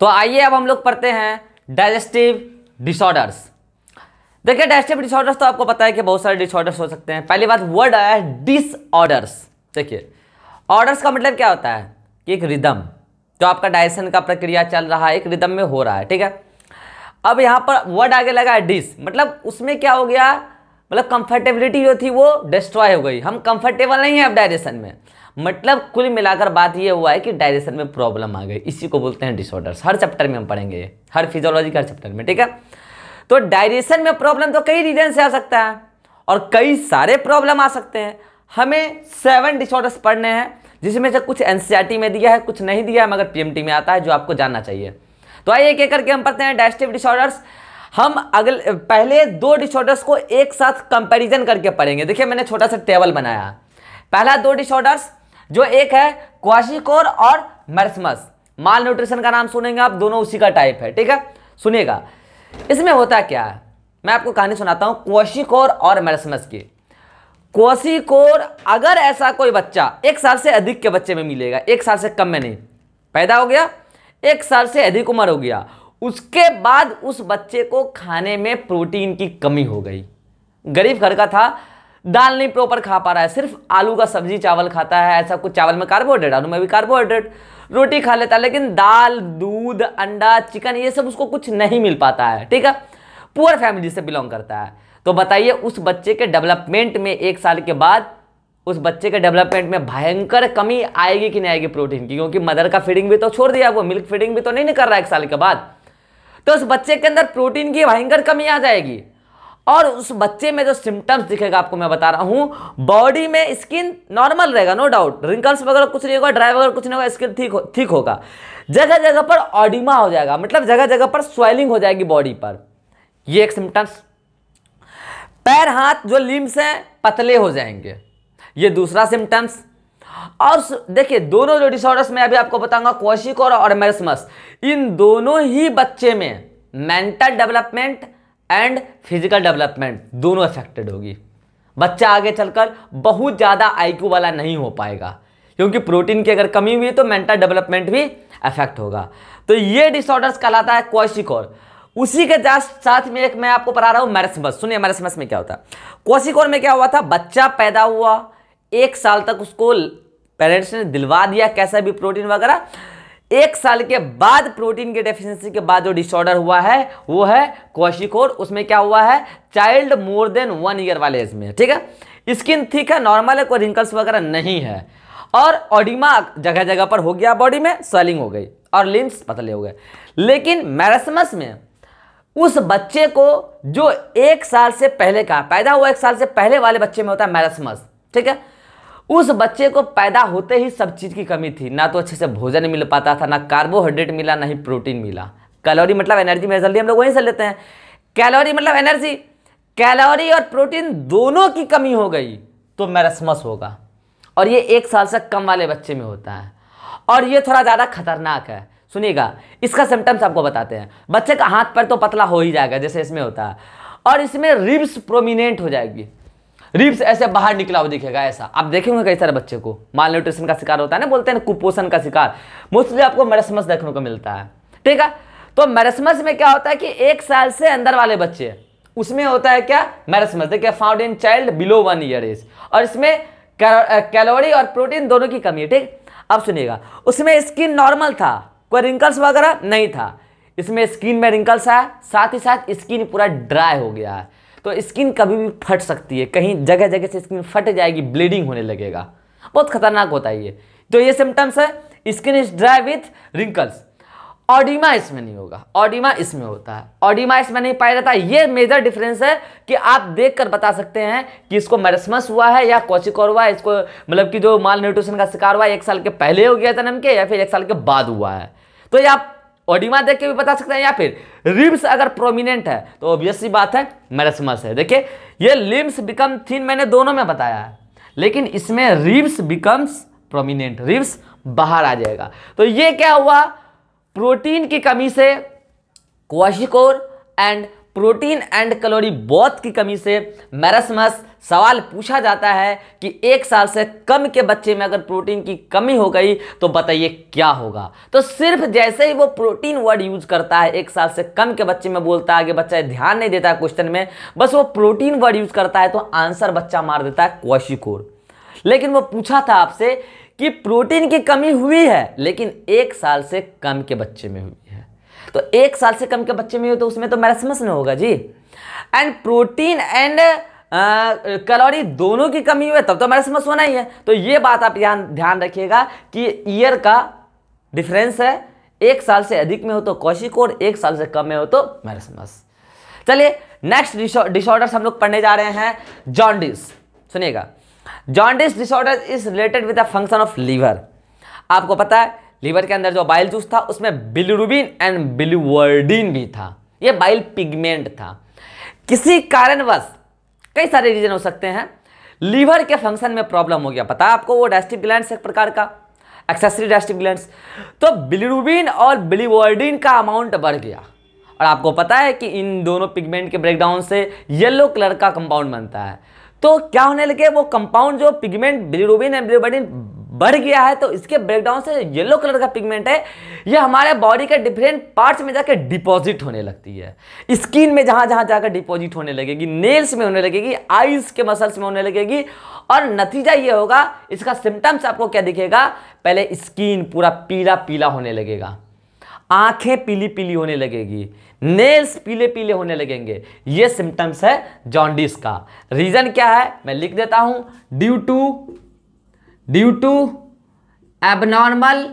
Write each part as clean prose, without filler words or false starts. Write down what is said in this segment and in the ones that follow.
तो आइए अब हम लोग पढ़ते हैं डाइजेस्टिव डिसऑर्डर्स। देखिए डाइजेस्टिव डिसऑर्डर्स तो आपको पता है कि बहुत सारे डिसऑर्डर्स हो सकते हैं। पहली बात वर्ड आया है डिसऑर्डर्स। देखिए ऑर्डर्स का मतलब क्या होता है कि एक रिदम, जो आपका डाइजेशन का प्रक्रिया चल रहा है एक रिदम में हो रहा है, ठीक है। अब यहाँ पर वर्ड आगे लगा है डिस, मतलब उसमें क्या हो गया, मतलब कंफर्टेबिलिटी जो थी वो डिस्ट्रॉय हो गई, हम कंफर्टेबल नहीं है अब डाइजेशन में। मतलब कुल मिलाकर बात ये हुआ है कि डाइजेशन में प्रॉब्लम आ गई, इसी को बोलते हैं डिसऑर्डर्स। हर चैप्टर में हम पढ़ेंगे, हर फिजियोलॉजी का हर चैप्टर में, ठीक है। तो डाइजेशन में प्रॉब्लम तो कई रीजन से आ सकता है और कई सारे प्रॉब्लम आ सकते हैं। हमें 7 डिसऑर्डर्स पढ़ने हैं, जिसमें से कुछ एनसीईआरटी में दिया है, कुछ नहीं दिया है, मगर पीएमटी में आता है, जो आपको जानना चाहिए। तो आइए एक एक करके हम पढ़ते हैं डाइजेस्टिव डिसऑर्डर्स। हम अगले पहले 2 डिसऑर्डर्स को एक साथ कंपैरिजन करके पढ़ेंगे। देखिए मैंने छोटा सा टेबल बनाया। पहला 2 डिसऑर्डर्स जो एक है क्वाशीकोर और मेरस्मस। माल न्यूट्रिशन का नाम सुनेंगे आप, दोनों उसी का टाइप है, ठीक है। सुनिएगा इसमें होता क्या है, मैं आपको कहानी सुनाता हूं क्वाशीकोर और मेरस्मस की। क्वाशीकोर अगर ऐसा कोई बच्चा 1 साल से अधिक के बच्चे में मिलेगा, 1 साल से कम में नहीं, पैदा हो गया 1 साल से अधिक उम्र हो गया, उसके बाद उस बच्चे को खाने में प्रोटीन की कमी हो गई। गरीब घर का था, दाल नहीं प्रॉपर खा पा रहा है, सिर्फ आलू का सब्जी चावल खाता है, ऐसा कुछ, चावल में कार्बोहाइड्रेट, आलू में भी कार्बोहाइड्रेट, रोटी खा लेता है, लेकिन दाल दूध अंडा चिकन ये सब उसको कुछ नहीं मिल पाता है, ठीक है। पुअर फैमिली से बिलोंग करता है। तो बताइए उस बच्चे के डेवलपमेंट में 1 साल के बाद उस बच्चे के डेवलपमेंट में भयंकर कमी आएगी कि नहीं आएगी प्रोटीन की, क्योंकि मदर का फीडिंग भी तो छोड़ दिया, वो मिल्क फीडिंग भी तो नहीं कर रहा है 1 साल के बाद। तो उस बच्चे के अंदर प्रोटीन की भयंकर कमी आ जाएगी और उस बच्चे में जो सिम्टम्स दिखेगा आपको मैं बता रहा हूं, बॉडी में स्किन नॉर्मल रहेगा, नो डाउट, रिंकल्स वगैरह कुछ नहीं होगा, ड्राई वगैरह कुछ नहीं होगा, स्किन ठीक होगा। जगह जगह पर ऑडिमा हो जाएगा, मतलब जगह जगह पर स्वेलिंग हो जाएगी बॉडी पर, ये एक सिम्टम्स। पैर हाथ जो लिम्स हैं पतले हो जाएंगे, ये दूसरा सिम्टम्स। और देखिए दोनों जो डिसऑर्डर्स मैं अभी आपको बताऊंगा क्वाशीकोर और मेरस्मस, इन दोनों ही बच्चे में mental development and physical development दोनों अफेक्टेड होगी। बच्चा आगे चलकर बहुत ज़्यादा आईक्यू वाला नहीं हो पाएगा, क्योंकि प्रोटीन की अगर कमी हुई तो मेंटल डेवलपमेंट भी अफेक्ट होगा। तो ये डिसऑर्डर्स कहलाता है क्वाशीकोर। उसी के साथ में एक मैं आपको पढ़ा रहा हूं मेरस्मस। सुनिए मेरस्मस में क्या होता है। क्वाशीकोर में क्या हुआ था, बच्चा पैदा हुआ 1 साल तक उसको पेरेंट्स ने दिलवा दिया कैसा भी प्रोटीन वगैरह, 1 साल के बाद प्रोटीन की डेफिशिएंसी के बाद जो डिसऑर्डर हुआ है वो है क्वाशीकोर। उसमें क्या हुआ है, चाइल्ड मोर देन 1 ईयर वाले एज में, ठीक है। स्किन ठीक है, नॉर्मल है, कोई रिंकल्स वगैरह नहीं है, और ऑडिमा जगह जगह पर हो गया, बॉडी में स्वेलिंग हो गई और लिम्स पतले हो गए। लेकिन मेरस्मस में उस बच्चे को जो 1 साल से पहले का पैदा हुआ, 1 साल से पहले वाले बच्चे में होता है मेरस्मस, ठीक है। उस बच्चे को पैदा होते ही सब चीज़ की कमी थी, ना तो अच्छे से भोजन मिल पाता था, ना कार्बोहाइड्रेट मिला, ना ही प्रोटीन मिला। कैलोरी मतलब एनर्जी में जल्दी हम लोग वहीं से लेते हैं, कैलोरी मतलब एनर्जी, कैलोरी और प्रोटीन दोनों की कमी हो गई तो मेरस्मस होगा। और ये 1 साल से कम वाले बच्चे में होता है, और ये थोड़ा ज़्यादा खतरनाक है। सुनिएगा इसका सिम्टम्स आपको बताते हैं। बच्चे का हाथ पैर तो पतला हो ही जाएगा जैसे इसमें होता है, और इसमें रिब्स प्रोमिनेंट हो जाएगी, रिब्स ऐसे बाहर निकला हुआ दिखेगा, ऐसा आप देखेंगे कई सारे बच्चे को माल न्यूट्रिशन का शिकार होता है ना, बोलते हैं कुपोषण का शिकार, मोस्टली आपको मेरस्मस देखने को मिलता है, ठीक है। तो मेरस्मस में क्या होता है कि 1 साल से अंदर वाले बच्चे, उसमें होता है क्या मेरस्मस, देखिए found in child below 1 year age, और इसमें कैलोरी और प्रोटीन दोनों की कमी है, ठीक। अब सुनिएगा उसमें स्किन नॉर्मल था, कोई रिंकल्स वगैरह नहीं था, इसमें स्किन में रिंकल्स है, साथ ही साथ स्किन पूरा ड्राई हो गया है। तो स्किन कभी भी फट सकती है, कहीं जगह जगह से स्किन फट जाएगी, ब्लीडिंग होने लगेगा, बहुत खतरनाक होता है ये। तो ये सिम्टम्स है, skin is dry with wrinkles. Oedema इसमें नहीं होगा, ऑडिमा इसमें होता है, ऑडिमा इसमें नहीं पाया जाता। ये मेजर डिफरेंस है कि आप देखकर बता सकते हैं कि इसको मेरस्मस हुआ है या क्वाशीकोर हुआ है, इसको मतलब कि जो माल न्यूट्रिशन का शिकार हुआ है 1 साल के पहले हो गया जन्म के, या फिर 1 साल के बाद हुआ है। तो ये आप ऑडिमा देख के भी बता सकते हैं, या फिर रिब्स अगर प्रोमिनेंट है तो ऑब्वियस सी बात है मेरस्मस है। देखिए ये लिम्स बिकम थिन मैंने दोनों में बताया है, लेकिन इसमें रिब्स बिकम्स प्रोमिनेंट, रिब्स बाहर आ जाएगा। तो ये क्या हुआ, प्रोटीन की कमी से kwashiorkor and protein and calorie both की कमी से मैरस्मस सवाल पूछा जाता है कि 1 साल से कम के बच्चे में अगर प्रोटीन की कमी हो गई तो बताइए क्या होगा। तो सिर्फ जैसे ही वो प्रोटीन वर्ड यूज करता है 1 साल से कम के बच्चे में बोलता है कि बच्चा ध्यान नहीं देता है क्वेश्चन में, बस वो प्रोटीन वर्ड यूज करता है तो आंसर बच्चा मार देता है क्वाशिकोर। लेकिन वो पूछा था आपसे कि प्रोटीन की कमी हुई है लेकिन 1 साल से कम के बच्चे में हुई है, तो 1 साल से कम के बच्चे में हो तो उसमें तो मैरस्मस नहीं होगा जी। एंड प्रोटीन एंड कैलोरी दोनों की कमी हुई है तब तो मैरस्मस होना ही है। तो ये बात आप ध्यान रखिएगा कि ईयर का डिफरेंस है, 1 साल से अधिक में हो तो क्वाशिकोर, 1 साल से कम में हो तो मैरस्मस। चलिए नेक्स्ट डिसऑर्डर्स हम लोग पढ़ने जा रहे हैं, जॉन्डिस। सुनिएगा, jaundice disorder is related with the function of liver. आपको पता है लीवर के अंदर जो बाइल जूस था उसमें बिलिरुबिन एंड बिलिवर्डिन भी था, ये बाइल पिगमेंट था। किसी कारणवश, कई सारे रीजन हो सकते हैं, लीवर के फंक्शन में प्रॉब्लम हो गया, पता है आपको, वो डाइजेस्टिव ग्लैंड्स एक प्रकार का एक्सेसरी डाइजेस्टिव ग्लैंड्स, तो बिलिरुबिन और बिलिवर्डिन का अमाउंट बढ़ गया। और आपको पता है कि इन दोनों पिगमेंट के ब्रेकडाउन से येलो कलर का कंपाउंड बनता है। तो क्या होने लगे, वो कंपाउंड जो पिगमेंट बिलिरुबिन एंड बिलिवर्डिन बढ़ गया है तो इसके ब्रेकडाउन से येलो कलर का पिगमेंट है ये हमारे बॉडी के डिफरेंट पार्ट्स में जाकर डिपॉजिट होने लगती है। स्किन में जहां जहां जाकर डिपॉजिट होने लगेगी, नेल्स में होने लगेगी, आईज के मसल्स में होने लगेगी, और नतीजा ये होगा, इसका सिम्टम्स आपको क्या दिखेगा, पहले स्किन पूरा पीला पीला होने लगेगा, आंखें पीली पीली होने लगेगी, नेल्स पीले पीले होने लगेंगे। ये सिम्टम्स है जॉन्डिस का। रीजन क्या है मैं लिख देता हूं, due to abnormal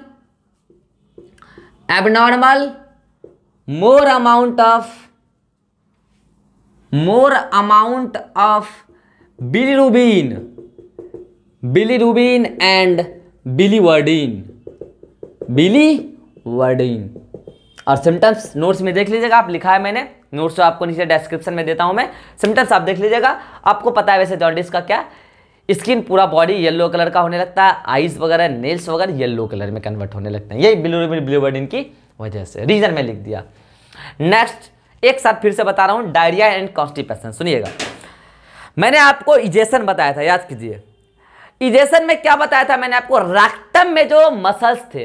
more amount of bilirubin and biliverdin. और सिम्टम्स नोट्स में देख लीजिएगा, आप लिखा है मैंने, नोट्स तो आपको नीचे डिस्क्रिप्शन में देता हूं मैं, सिम्टम्स आप देख लीजिएगा। आपको पता है वैसे जॉन्डिस का क्या, स्किन पूरा बॉडी येलो कलर का होने लगता है, आईज वगैरह नेल्स वगैरह येलो कलर में कन्वर्ट होने लगते हैं, यही बिलिरुबिन बिलिवर्डिन की वजह से। रीजन में लिख दिया। नेक्स्ट एक साथ फिर से बता रहा हूं, डायरिया एंड कॉन्स्टिपेशन। सुनिएगा, मैंने आपको इजेशन बताया था, याद कीजिए। इजेशन में क्या बताया था मैंने आपको, रैक्टम में जो मसल्स थे,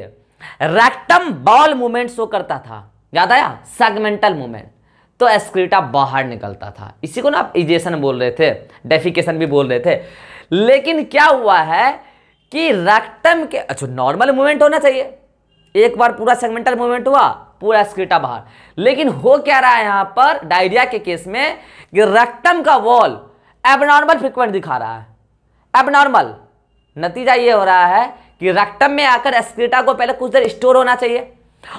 रैक्टम बॉल मूवमेंट शो करता था, याद आया, सेगमेंटल मूवमेंट, तो एक्सक्रीटा बाहर निकलता था। इसी को ना आप इजेशन बोल रहे थे, डेफिकेशन भी बोल रहे थे। लेकिन क्या हुआ है कि रैक्टम के, अच्छा नॉर्मल मूवमेंट होना चाहिए, एक बार पूरा सेगमेंटल मूवमेंट हुआ, पूरा एक्सक्रीटा बाहर, लेकिन हो क्या रहा है यहां पर डायरिया के केस में कि रैक्टम का वॉल एबनॉर्मल फ्रीक्वेंट दिखा रहा है, एबनॉर्मल। नतीजा ये हो रहा है कि रैक्टम में आकर एक्सक्रीटा को पहले कुछ देर स्टोर होना चाहिए,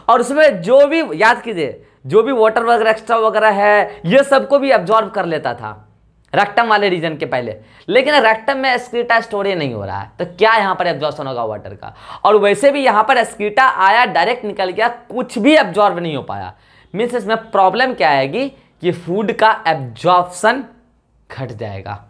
और उसमें जो भी, याद कीजिए, जो भी वाटर वगैरह एक्स्ट्रा वगैरह है ये सबको भी अब्जॉर्ब कर लेता था रैक्टम वाले रीजन के पहले। लेकिन रैक्टम में एक्सक्रीटा स्टोरेज नहीं हो रहा है, तो क्या यहाँ पर एब्जॉर्प्शन होगा वाटर का, और वैसे भी यहाँ पर एक्सक्रीटा आया डायरेक्ट निकल गया, कुछ भी एब्जॉर्ब नहीं हो पाया। मीन्स इसमें प्रॉब्लम क्या आएगी कि फूड का एब्जॉर्प्शन घट जाएगा,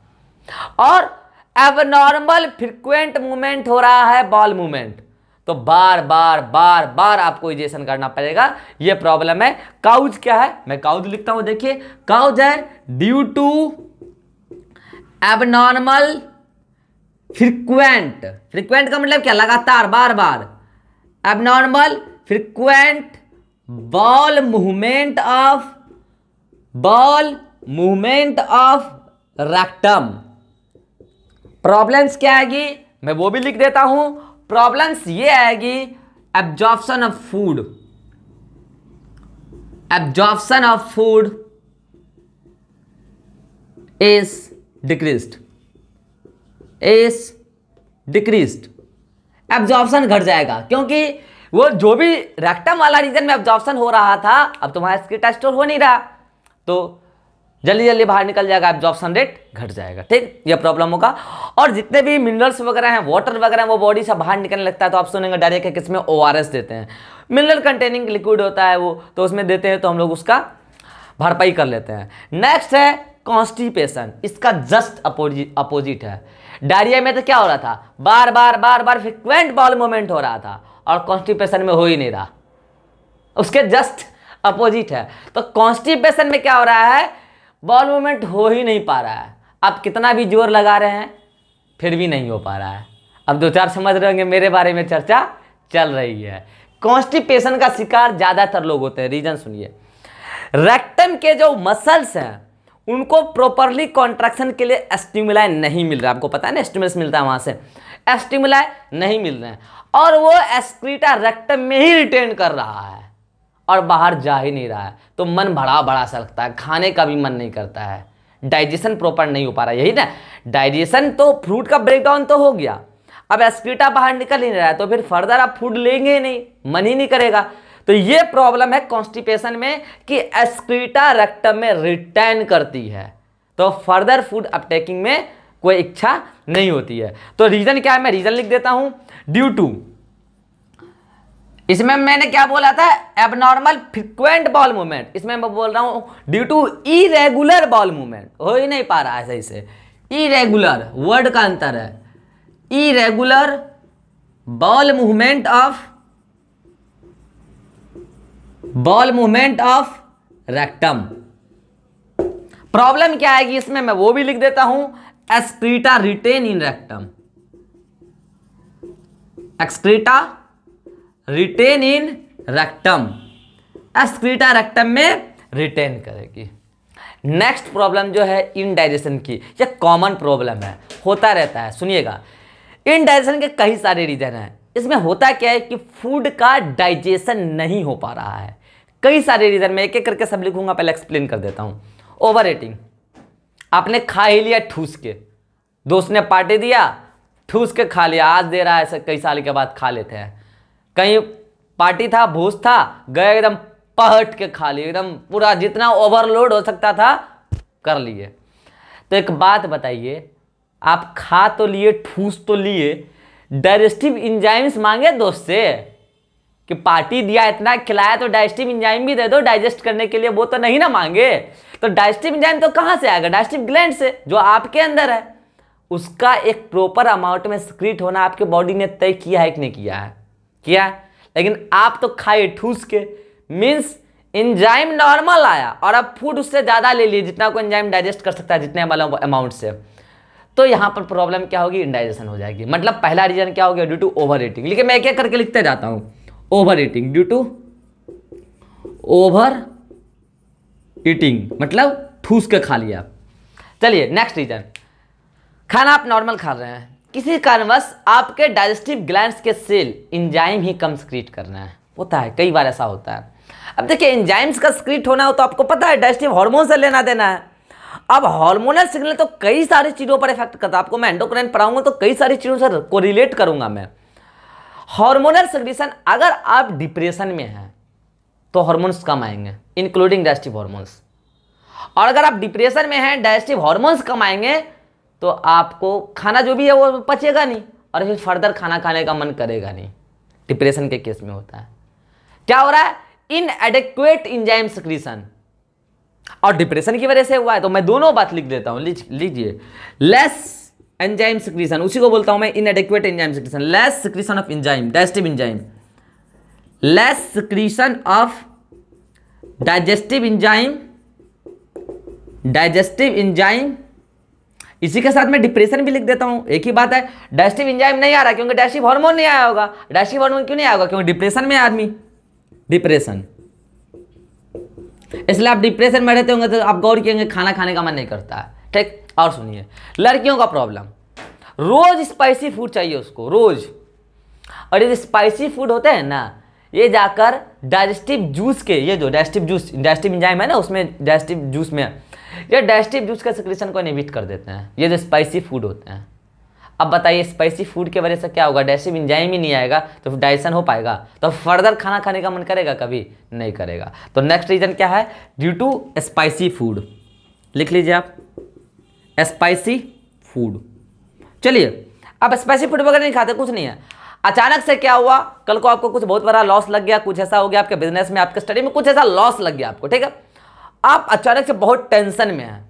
और एबनॉर्मल फ्रीक्वेंट मूवमेंट हो रहा है, बॉल मूवमेंट, तो बार बार आपको इजेशन करना पड़ेगा, ये प्रॉब्लम है। काउज क्या है, मैं काउज लिखता हूं, देखिए काउज है due to abnormal frequent, frequent का मतलब क्या, लगातार, बार बार, abnormal frequent bowel movement of rectum. Problems क्या आएगी मैं वो भी लिख देता हूं, प्रॉब्लम्स ये आएगी, absorption of food is decreased, absorption घट जाएगा, क्योंकि वो जो भी रैक्टम वाला रीजन में एब्जॉर्प्शन हो रहा था अब तुम्हारा एक्सक्रीटा स्टोर हो नहीं रहा, तो जल्दी जल्दी बाहर निकल जाएगा, एब्जॉर्प्शन रेट घट जाएगा, ठीक, ये प्रॉब्लम होगा। और जितने भी मिनरल्स वगैरह हैं, वाटर वगैरह हैं, वो बॉडी से बाहर निकलने लगता है, तो आप सुनेंगे डायरेक्ट के किसमें ORS देते हैं, मिनरल कंटेनिंग लिक्विड होता है वो, तो उसमें देते हैं, तो हम लोग उसका भरपाई कर लेते हैं। नेक्स्ट है कॉन्स्टिपेशन, इसका जस्ट अपोजिट है। डायरिया में तो क्या हो रहा था, बार बार फ्रीक्वेंट बॉल मूवमेंट हो रहा था, और कॉन्स्टिपेशन में हो ही नहीं रहा, उसके जस्ट अपोजिट है। तो कॉन्स्टिपेशन में क्या हो रहा है, बॉल मूवमेंट हो ही नहीं पा रहा है। आप कितना भी जोर लगा रहे हैं फिर भी नहीं हो पा रहा है। अब 2-4 समझ रहे होंगे मेरे बारे में चर्चा चल रही है। कॉन्स्टिपेशन का शिकार ज्यादातर लोग होते हैं। रीजन सुनिए, रेक्टम के जो मसल्स हैं उनको प्रॉपरली कॉन्ट्रैक्शन के लिए स्टिमुलाई नहीं मिल रहा है। आपको पता है ना, स्टिमुलस मिलता है वहां से, स्टिमुलाई नहीं मिल रहे हैं और वो एक्सक्रीटा रेक्टम में ही रिटेन कर रहा है और बाहर जा ही नहीं रहा है। तो मन बड़ा बड़ा सा लगता है, खाने का भी मन नहीं करता है, डाइजेशन प्रॉपर नहीं हो पा रहा है। यही ना, डाइजेशन तो फ्रूट का ब्रेकडाउन तो हो गया, अब एक्सक्रीटा बाहर निकल ही नहीं रहा है, तो फिर फर्दर आप फूड लेंगे ही नहीं, मन ही नहीं करेगा। तो ये प्रॉब्लम है कॉन्स्टिपेशन में कि एक्सक्रीटा रेक्टम में रिटेन करती है, तो फर्दर फूड अपटेकिंग में कोई इच्छा नहीं होती है। तो रीजन क्या है, मैं रीजन लिख देता हूं, ड्यू टू, इसमें मैंने क्या बोला था, एबनॉर्मल फ्रीक्वेंट बॉल मूवमेंट, इसमें मैं बोल रहा हूं due to irregular bowel movement, हो ही नहीं पा रहा है सही से। इरेगुलर वर्ड का अंतर है, irregular bowel movement of rectum. Problem क्या आएगी इसमें, मैं वो भी लिख देता हूं, excreta retain in rectum, excreta retain in rectum, excreta rectum में रिटेन करेगी। नेक्स्ट प्रॉब्लम जो है इनडाइजेशन की, यह कॉमन प्रॉब्लम है, होता रहता है। सुनिएगा, इनडाइजेशन के कई सारे रीजन हैं। इसमें होता क्या है कि फूड का डाइजेशन नहीं हो पा रहा है, कई सारे रीजन में एक एक करके सब लिखूंगा, पहले एक्सप्लेन कर देता हूं। ओवर ईटिंग, आपने खा ही लिया ठूस के, दोस्त ने पार्टी दिया ठूस के खा लिया, आज दे रहा है ऐसे, कई साल के बाद खा लेते हैं। कहीं पार्टी था, भोज था, गए एकदम पहट के खा लिए, एकदम पूरा जितना ओवरलोड हो सकता था कर लिए। तो एक बात बताइए, आप खा तो लिए, ठूस तो लिए, डाइजेस्टिव इंजाइम्स मांगे दोस्त से कि पार्टी दिया, इतना खिलाया तो डाइजेस्टिव इंजाइम भी दे दो डाइजेस्ट करने के लिए, वो तो नहीं ना मांगे। तो डाइजेस्टिव इंजाइम तो कहां से आएगा, डाइजेस्टिव ग्लैंड से, जो आपके अंदर है। उसका एक प्रॉपर अमाउंट में सिक्रीट होना आपके बॉडी ने तय किया है कि नहीं किया है, किया है। लेकिन आप तो खाए ठूस के, मीन्स एंजाइम नॉर्मल आया और अब फूड उससे ज्यादा ले लिए जितना कोई एंजाइम डाइजेस्ट कर सकता है, जितने वाला अमाउंट से। तो यहां पर प्रॉब्लम क्या होगी, इंडाइजेशन हो जाएगी। मतलब पहला रीजन क्या हो गया, ड्यू टू ओवर ईटिंग। लेकिन मैं एक एक करके लिखते जाता हूं, over eating, due to over eating मतलब ठूस के खा लिया। चलिए नेक्स्ट रीजन, खाना आप नॉर्मल खा रहे हैं, किसी कारणवश आपके डाइजेस्टिव ग्लैंड्स के सेल एंजाइम ही कम सिक्रीट करना है, होता है, कई बार ऐसा होता है। अब देखिए, एंजाइम्स का सिक्रीट होना हो तो आपको पता है डाइजेस्टिव हार्मोन से लेना देना है। अब हार्मोनल सिग्नल तो कई सारी चीजों पर इफेक्ट करता है, आपको मैं एंडोक्राइन पढ़ाऊंगा तो कई सारी चीजों से कोरिलेट करूंगा मैं। हार्मोनल सिक्रीशन, अगर आप डिप्रेशन में हैं तो हार्मोन्स कम आएंगे, इंक्लूडिंग डाइजेस्टिव हार्मोन्स। और अगर आप डिप्रेशन में हैं, डाइजेस्टिव हार्मोन्स कम आएंगे तो आपको खाना जो भी है वो पचेगा नहीं और फिर फर्दर खाना खाने का मन करेगा नहीं। डिप्रेशन के केस में होता है, क्या हो रहा है, इनएडेक्वेट एंजाइम सिक्रीशन, और डिप्रेशन की वजह से हुआ है। तो मैं दोनों बात लिख देता हूं, लीजिए, लेस एंजाइम सिक्रीशन, उसी को बोलता हूं मैं inadequate enzyme secretion, less secretion of enzyme, digestive enzyme, less secretion of digestive enzyme. इसी के साथ मैं डिप्रेशन भी लिख देता हूं, एक ही बात है। डाइजेस्टिव एंजाइम नहीं आ रहा क्योंकि डाइजेस्टिव हार्मोन नहीं आया होगा। डाइजेस्टिव हार्मोन क्यों नहीं आया होगा, क्योंकि डिप्रेशन में है आदमी, डिप्रेशन, इसलिए आप डिप्रेशन में रहते होंगे तो आप गौर किएंगे खाना खाने का मन नहीं करता है, ठीक। और सुनिए, लड़कियों का प्रॉब्लम, रोज स्पाइसी फूड चाहिए उसको, रोज। और ये स्पाइसी फूड होते हैं ना, ये जाकर डाइजेस्टिव जूस के, ये जो डाइजेस्टिव एंजाइम है ना, उसमें डाइजेस्टिव जूस में ये डाइजेस्टिव जूस के सिक्रीशन को इनहिबिट कर देते हैं, ये जो स्पाइसी फूड होते हैं। अब बताइए, स्पाइसी फूड की वजह से क्या होगा, डाइजेस्टिव एंजाइम ही नहीं आएगा तो डाइजेशन हो पाएगा, तो फर्दर खाना खाने का मन करेगा, कभी नहीं करेगा। तो नेक्स्ट रीजन क्या है, ड्यू टू स्पाइसी फूड, लिख लीजिए आप, स्पाइसी फूड। चलिए, अब स्पाइसी फूड वगैरह नहीं खाते, कुछ नहीं है, अचानक से क्या हुआ, कल को आपको कुछ बहुत बड़ा लॉस लग गया, कुछ ऐसा हो गया आपके बिजनेस में, आपके स्टडी में कुछ ऐसा लॉस लग गया आपको, ठीक है। आप अचानक से बहुत टेंशन में हैं,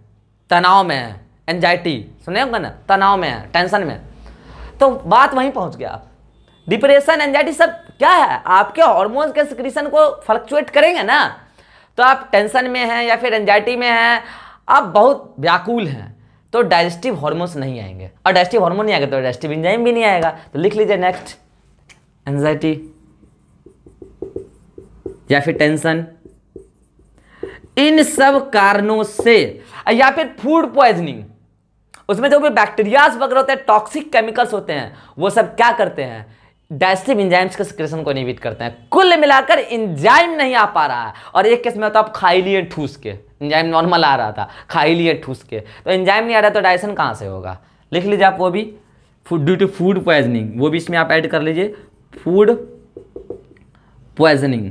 तनाव में है, एंजाइटी सुने होगा ना, तनाव में है, टेंशन में, तो बात वहीं पहुंच गया आप। डिप्रेशन, एंजाइटी सब क्या है, आपके हार्मोन्स के सिक्रीशन को फ्लक्चुएट करेंगे ना, तो आप टेंशन में हैं या फिर एंजाइटी में हैं, आप बहुत व्याकुल हैं, तो डाइजेस्टिव हार्मोन्स नहीं आएंगे, और डाइजेस्टिव हार्मोन नहीं आएगा तो डाइजेस्टिव एंजाइम भी नहीं आएगा। तो लिख लीजिए नेक्स्ट, एंजाइटी या फिर टेंशन, इन सब कारणों से, या फिर फूड पॉइजनिंग, उसमें जो भी बैक्टीरियाज वगैरह होते हैं, टॉक्सिक केमिकल्स होते हैं, वो सब क्या करते हैं, डाइजेस्टिव एंजाइम्स के सिक्रेशन को इनहिबिट करते हैं। कुल मिलाकर एंजाइम नहीं आ पा रहा है, और एक केस में तो आप खा ही लिए ठूस के, एंजाइम नॉर्मल आ रहा था, खा ही लिए ठूस के, तो एंजाइम नहीं आ रहा तो डाइजेशन कहाँ से होगा। लिख लीजिए आप वो भी, ड्यू टू फूड पॉइजनिंग, वो भी इसमें आप ऐड कर लीजिए, फूड पॉइजनिंग।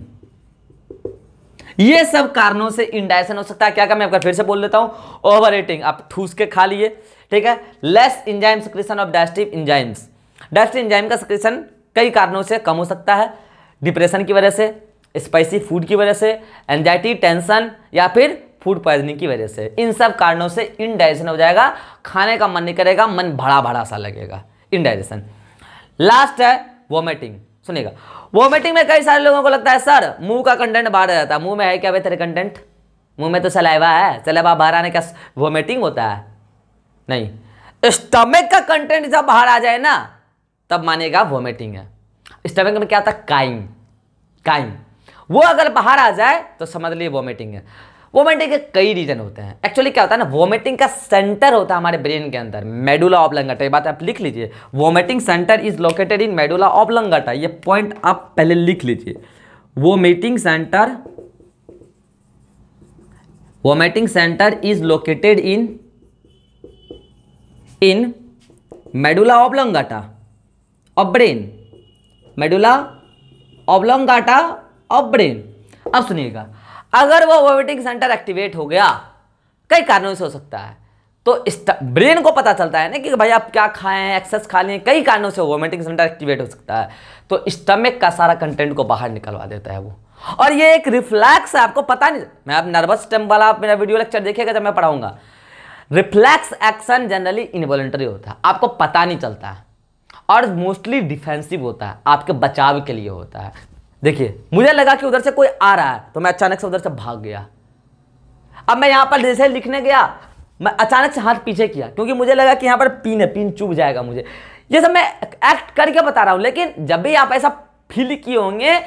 ये सब कारणों से इंडाइजेशन हो सकता है। क्या क्या मैं आपका फिर से बोल देता हूं, ओवर ईटिंग, आप ठूस के खा लिए, ठीक है, less enzyme secretion of digestive enzymes, digestive enzyme का सिक्रेशन कई कारणों से कम हो सकता है, डिप्रेशन की वजह से, स्पाइसी फूड की वजह से, एंजाइटी, टेंशन, या फिर फूड पॉइजनिंग की वजह से। इन सब कारणों से इंडाइजेशन हो जाएगा, खाने का मन नहीं करेगा, मन भड़ा भड़ा सा लगेगा, इंडाइजेशन। लास्ट है वोमिटिंग, सुनिएगा, वोमिटिंग में कई सारे लोगों को लगता है सर मुंह का कंटेंट बाहर आ जाता है, मुंह में है क्या भाई तेरे कंटेंट, मुंह में तो सलाइवा है, सलाइवा बाहर आने का वोमिटिंग होता है, नहीं, स्टमक का कंटेंट जब बाहर आ जाए ना तब मानेगा वोमिटिंग है। स्टमक में क्या होता है, काइम, वो अगर बाहर आ जाए तो समझ लिए वोमिटिंग है। वोमिटिंग के कई रीजन होते हैं। एक्चुअली क्या होता है ना, वोमिटिंग का सेंटर होता है हमारे ब्रेन के अंदर, मेडुला ऑब्लंगेटा, ये बात आप लिख लीजिए, vomiting centre is located in medulla oblongata, ये पॉइंट आप पहले लिख लीजिए, vomiting centre is located in medulla oblongata of brain, medulla oblongata of brain. अब सुनिएगा, अगर वो वोमिटिंग सेंटर एक्टिवेट हो गया, कई कारणों से हो सकता है, तो ब्रेन को पता चलता है ना कि भाई आप क्या खाए हैं, एक्सेस खा लिए, कई कारणों से वोमिटिंग सेंटर एक्टिवेट हो सकता है, तो स्टमक का सारा कंटेंट को बाहर निकलवा देता है वो। और ये एक रिफ्लैक्स है, आपको पता नहीं, मैं आप नर्वस सिस्टम वाला आप मेरा वीडियो लेक्चर देखिएगा जब मैं पढ़ाऊंगा, रिफ्लैक्स एक्शन जनरली इनवॉलंटरी होता है, आपको पता नहीं चलता है, और मोस्टली डिफेंसिव होता है, आपके बचाव के लिए होता है। देखिए, मुझे लगा कि उधर से कोई आ रहा है तो मैं अचानक से उधर से भाग गया, अब मैं यहां पर जैसे लिखने गया, मैं अचानक से हाथ पीछे किया क्योंकि मुझे लगा कि यहां पर पिन चुभ जाएगा मुझे। ये सब मैं एक्ट करके बता रहा हूं, लेकिन जब भी आप ऐसा फील किए होंगे,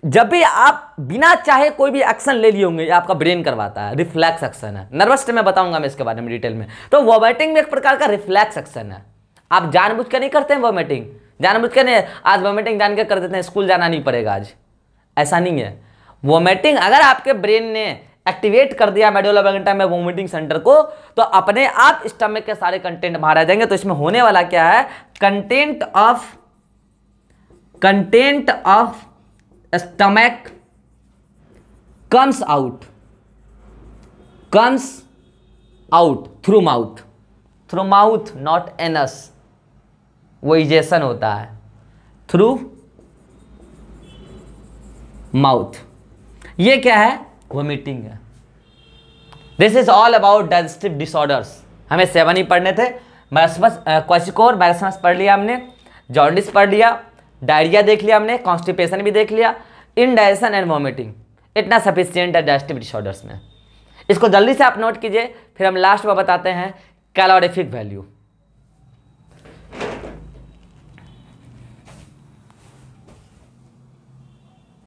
जब भी आप बिना चाहे कोई भी एक्शन ले लिए होंगे, आपका ब्रेन करवाता है, रिफ्लैक्स एक्शन है। नर्वस सिस्टम में बताऊंगा मैं इसके बारे में डिटेल में। तो वोमिटिंग में एक प्रकार का रिफ्लैक्स एक्शन है, आप जानबूझ कर नहीं करते हैं वोमिटिंग, जानबूझ कर नहीं, आज वोमिटिंग जान के कर देते हैं, स्कूल जाना नहीं पड़ेगा आज, ऐसा नहीं है। वोमिटिंग अगर आपके ब्रेन ने एक्टिवेट कर दिया मेडुला ऑब्लंगेटा में वोमिटिंग सेंटर को, तो अपने आप स्टमक के सारे कंटेंट बाहर आ जाएंगे। तो इसमें होने वाला क्या है, content of stomach comes out through mouth, not anus, वो इजेशन होता है थ्रू माउथ। ये क्या है, वोमिटिंग है। This is all about digestive disorders. हमें 7 ही पढ़ने थे, मैरास्मस, क्वेशिकोर, मैरास्मस पढ़ लिया हमने, जॉन्डिस पढ़ लिया, डायरिया देख लिया हमने, कॉन्स्टिपेशन भी देख लिया, इनडाइजेशन एंड वोमिटिंग, इतना सफिशिएंट है डाइजेस्टिव डिसऑर्डर्स में। इसको जल्दी से आप नोट कीजिए, फिर हम लास्ट में बताते हैं कैलोरीफिक वैल्यू।